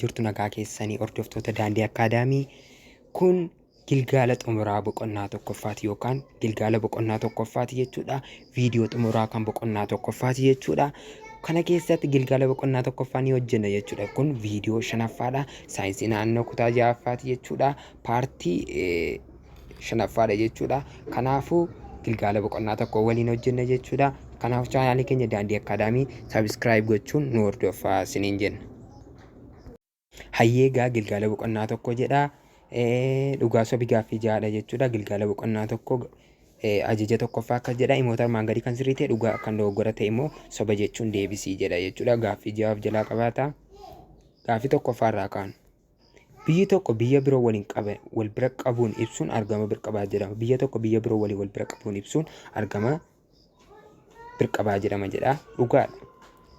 Jirtu nagaa keessanii hordoftoota Daandii Akaadaamii. Kun gilgaala xumuraa boqonnaa tokkoffaati yookaan gilgaala boqonnaa tokkoffaati jechuudha. Viidiyoo xumuraa kan boqonnaa tokkoffaati jechuudha. Kana keessatti gilgaala boqonnaa tokkoffaa ni hojjenna jechuudha. Kun viidiyoo shanaffaadha. Saayinsii naannoo kutaa ja'affaati jechuudha. Paartii shanaffaadha jechuudha. Kanaafuu gilgaala boqonnaa tokko waliin hojjenna jechuudha. Kanaaf chaanaalii keenya Daandii Akaadaamii sabiskiraayib gochuun nu hordofaa isiniin jenna. Hayyeegaa gilgaala boqonnaa tokko jedha. Dhugaa sobi gaaffii ja'adha jechuudha. Gilgaala boqonnaa tokko ajaja tokkoffaa akkas jedha. Himoota armaan gadii kan sirrii ta'e dhugaa kan dogoggora ta'e immoo soba jechuun deebisii jedha jechuudha. Gaaffii ja'aaf jalaa qabaata. Gaaffii tokkoffaarraa kaanu. Biyyi tokko biyya biroo wal bira qabuun ibsuun argama birqabaa jedhama. Biyya tokko biyya biroo waliin wal bira qabuun ibsuun argama birqabaa jedhama jedha. Dhugaadha.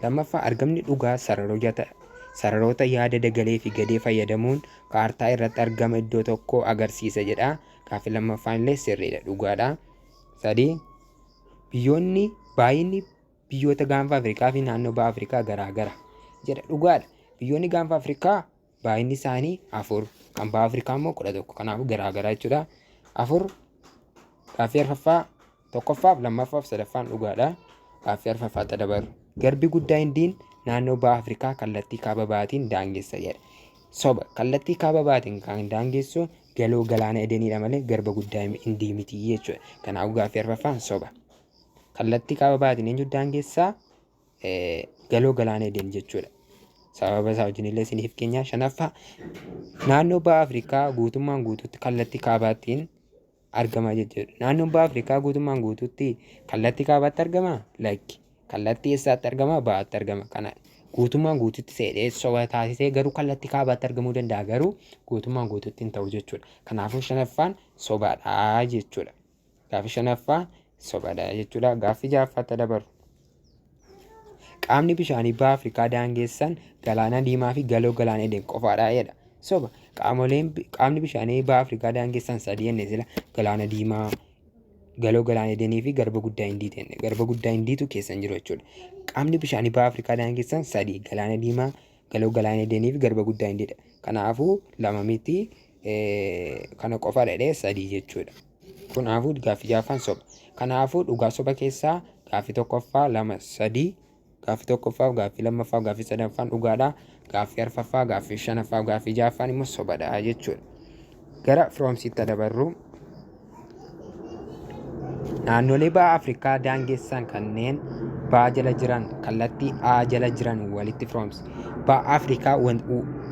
Lammaffaa argamni dhugaa sararoota yaada dagalee fi gadee fayyadamuun kaartaa irratti argama iddoo tokko agarsiisa jedha. Gaaffii lammaffaan illee sirriidha, dhugaadha. Sadii baay'inni biyyoota gaanfa Afrikaa fi naannoo ba'a Afrikaa garaagara jedha. Dhugaadha. Biyyoonni gaanfa Afrikaa baay'inni isaanii 4, kan ba'a Afrikaa immoo 11. Kanaafuu garaagara jechuudha. 4 gaaffii arfaffaa tokkoffaaf lammaffaaf sadaffaan dhugaadha. Gaaffii arfaffaatti dabarru. Garbi guddaa Hindiin naannoo ba'a Afrikaa kallattii kaaba ba'aatiin daangessa jedha. Soba. Kallattii kaaba ba'aatiin kan daangessu galoo galaana Edeniidha malee garba guddaa Hindii miti jechuudha. Kanaafuu gaaffii arfaffaan soba. Kallattii kaaba ba'aatiin eenyu daangessaa? Galoo galaana Eden jechuudha. Sababa isaa wajjin illee isiniif keenya. Shanaffaa naannoo ba'a Afrikaa guutummaan guutuutti kallattii kaabaatiin argama jechuudha. Naannoon ba'a Afrikaa guutummaan guutuutti kallattii kaabaatti argama? Lakki. Kallattii eessaatti argama? Ba'aatti argama. Kana guutummaan guutuutti seedhee soba taasisee garuu kallattii kaabaatti argamuu danda'a, garuu guutummaan guutuutti hin ta'u jechuudha. Kanaafuu shanaffaan sobaadha jechuudha. Gaaffii shanaffaa sobaadha jechuudha. Gaaffii ja'affaatti dabarru. Qaamni bishaanii ba'a Afrikaa daangessan galaana diimaa fi galoo galaana Eden qofaadha jedha. Soba. Qaamni bishaanii ba'a Afrikaa daangessan 3 jennee sila galaana diimaa, galoo galaana Edenii fi garba guddaa Hindii ta'e. Garba guddaa Hindiitu keessa hin jiru jechuudha. Qaamni bishaanii ba'a Afrikaa daangessan 3 galaana diimaa, galoo galaana Edenii fi garba guddaa Hindiidha. Kanaafuu 2 miti kana qofaadha jedhee 3 jechuudha. Kanaafuu gaaffii ja'affaan soba. Kanaafuu dhugaa soba keessaa gaaffii tokkoffaa 2 3 gaaffii tokkoffaa gaaffii lammaffaa gaaffii sadaffaan dhugaadha. Gaaffii arfaffaa gaaffii shanaffaa gaaffii ja'affaan immoo sobadha jechuudha. Gara firoomsiitti dabarru. Naannolee ba'a Afrikaa daangessan kanneen ba'a jala jiran kallattii A jala jiran walitti firoomsi. Ba'a Afrikaa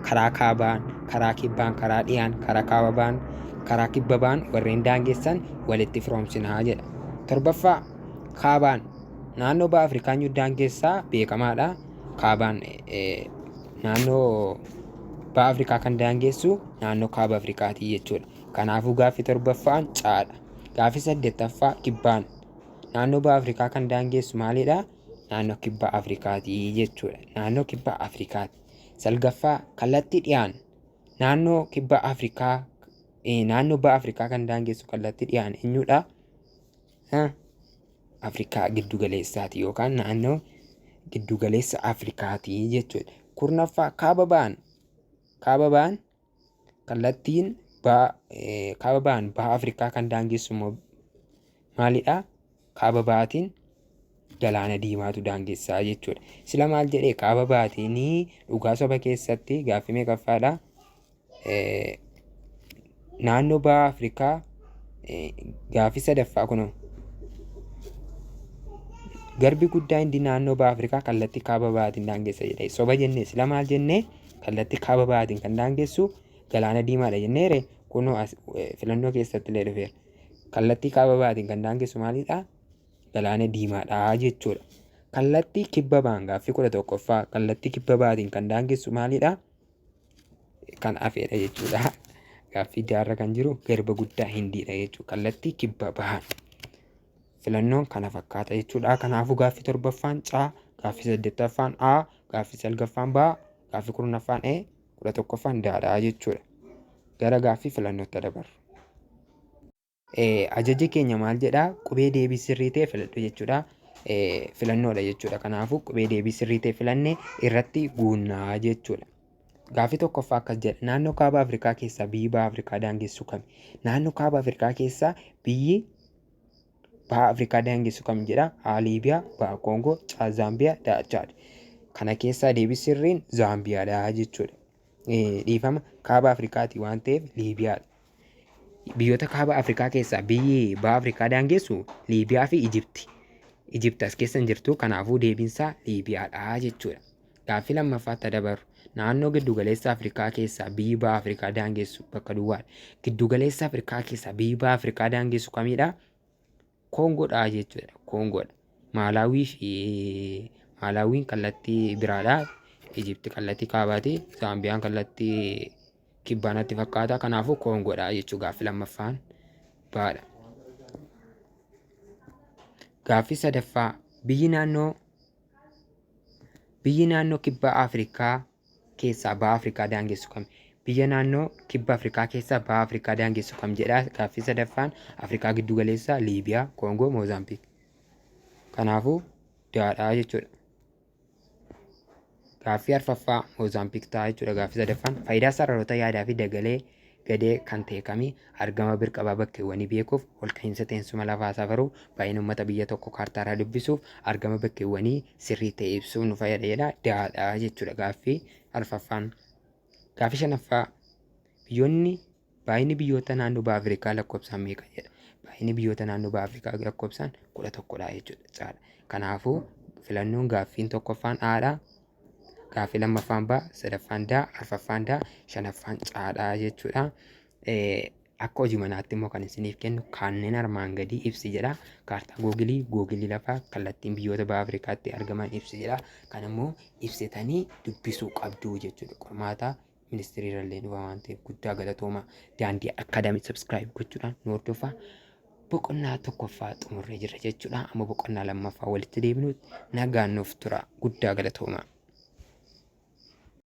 karaa kaabaan, karaa kibbaan, karaa dhiyaan, karaa kaabaan, karaa kibba ba'an warreen daangessan walitti firoomsinaa jedha. Torbaffaa kaabaan naannoo ba'a Afrikaa daangessaa beekamaadha. Kaabaan naannoo ba'a Afrikaa kan daangessu naannoo kaaba Afrikaati jechuudha. Kanaafuu gaaffii torbaffaan caadha. Gaaffii 8ffaa kibbaan naannoo ba'a Afrikaa kan daangessu maalidha? Naannoo kibba Afrikaati jechuudha. Naannoo kibba Afrikaati. 9ffaa kallattii dhiyaan naannoo kibba Afrikaa naannoo ba'a Afrikaa kan daangessu kallattii dhiyaan eenyudha? Afrikaa giddugaleessaati yookaan naannoo giddugaleessa Afrikaati jechuudha. 10ffaa kaaba ba'aan kallattiin kaaba ba'aan ba'a Afrikaa kan daangessu immoo maalidha? Kaaba ba'aatiin galaana diimaatu daangessaa jechuudha. Sila maal jedhee kaaba ba'aatiin dhugaa soba keessatti gaaffii meeqaffaadha? Naannoo ba'a Afrikaa gaaffii 3ffaa kunoo. Garbi guddaa Hindii naannoo ba'a Afrikaa kallattii kaaba ba'aatiin daangessa jedhee soba jennee sila maal jennee kallattii kaaba ba'aatiin kan daangessu galaana diimaadha jenneere. Kunoo filannoo keessatti illee dhufeera. Kallattii kaaba ba'aatiin kan daangessu maalidha? Galaana diimaadha jechuudha. Kallattii kibba ba'aan gaaffii 11ffaa kallattii kibba ba'aatiin kan daangessu maalidha? Kan hafeedha jechuudha. Gaaffii jaarra kan jiru garba guddaa Hindiidha jechuudha. Kallattii kibba ba'aan. Filannoon kana fakkaata jechuudha. Kanaafuu gaaffii 7ffaan caa, gaaffii 8ffaan A, gaaffii 9ffaan B, gaaffii 10ffaan E, 11ffaan daadhaa jechuudha. Gara gaaffii filannootti dabarru. Ajajji keenya maal jedhaa? Qubee deebii sirrii ta'e filadhu jechuudha. Filannoodha jechuudha. Kanaafuu qubee deebii sirrii ta'e filannee irratti guunnaa jechuudha. Gaaffii tokkoffaa akkas jedha. Naannoo kaaba Afrikaa keessaa biyyi baha Afrikaa daangessu kami? Naannoo kaaba Afrikaa keessaa biyyi baha Afrikaa daangessu kami jedha. A. Liibiyaa, B. Koongoo, C. Zaambiyaa, D. Chaad. Kana keessaa deebii sirriin Zaambiyaadha jechuudha. Dhiifama kaaba Afrikaati waan ta'eef Liibiyaadha. Biyyoota kaaba Afrikaa keessaa biyyi baha Afrikaa daangessu Liibiyaa fi Ijipti. Ijipti as keessa hin jirtu, kanaafuu deebiinsaa Liibiyaadha jechuudha. Gaaffii lammaffaatti dabaru. Naannoo giddugaleessa Afrikaa keessaa biyyi baha Afrikaa daangessu bakka duwwaadha. Giddugaleessa Afrikaa keessaa biyyi baha Afrikaa daangessu kamidha? Koongoodha jechuudha. Koongoodha. Maalaawiin kallattii biraadha. Ijipti kallattii kaabaati. Zaambiyaan kallattii kibbaanatti fakkaata. Kanaafuu Koongoodha jechuudha. Gaaffii lammaffaan baadha. Gaaffii sadaffaa. Biyyi naannoo kibba Afrikaa keessaa baha Afrikaa daangessu kami? Biyya naannoo kibba Afrikaa keessaa baha Afrikaa daangessu kam jedha. Gaaffii sadaffaan Afrikaa giddugaleessaa Liibiyaa, Koongoo, Moozaambiik. Kanaafuu daadhaa jechuudha. Gaaffii arfaffaa Moozaambiik ta'a jechuudha. Gaaffii sadaffaan faayidaa sararoota yaadaa fi dagalee gadee kan ta'e kamii? Argama birqabaa bakkeewwanii beekuuf, olka'iinsa teessuma lafaa safaruu, baay'ina uummata biyya tokko kaartaarraa dubbisuuf, argama bakkeewwanii sirrii ta'e ibsuuf nu fayyada jedha. Daadhaa jechuudha gaaffii arfaffaan. Gaaffii shanaffaa baay'inni biyyoota naannoo baha Afrikaa lakkoofsaan meeqa jedha. Baay'inni biyyoota naannoo baha Afrikaa lakkoofsaan 11dha jechuudha. Kanaafuu filannoon gaaffiin tokkoffaan Aadha. Gaaffii lammaffaan B, sadaffaan D, arfaffaan D, shanaffaan Cdha jechuudha. Akka hojii manaatti immoo kan isiniif kennu kanneen armaan gadii ibsi jedha. Kaartaa googilii lafaa kallattiin biyyoota baha Afrikaatti argaman ibsi jedha. Kan immoo ibsitanii dubbisuu qabdu jechuudha. Qormaata ministeeraallee dhufa waan ta'eef guddaa galatooma. Daandii Akaadaamii sabskiraayib gochuudhaan nu hordofaa. Boqonnaa tokkoffaa xumurree jirra jechuudha. Amma boqonnaa lammaffaa walitti deebinuutti nagaan nuuf tura. Guddaa galatooma.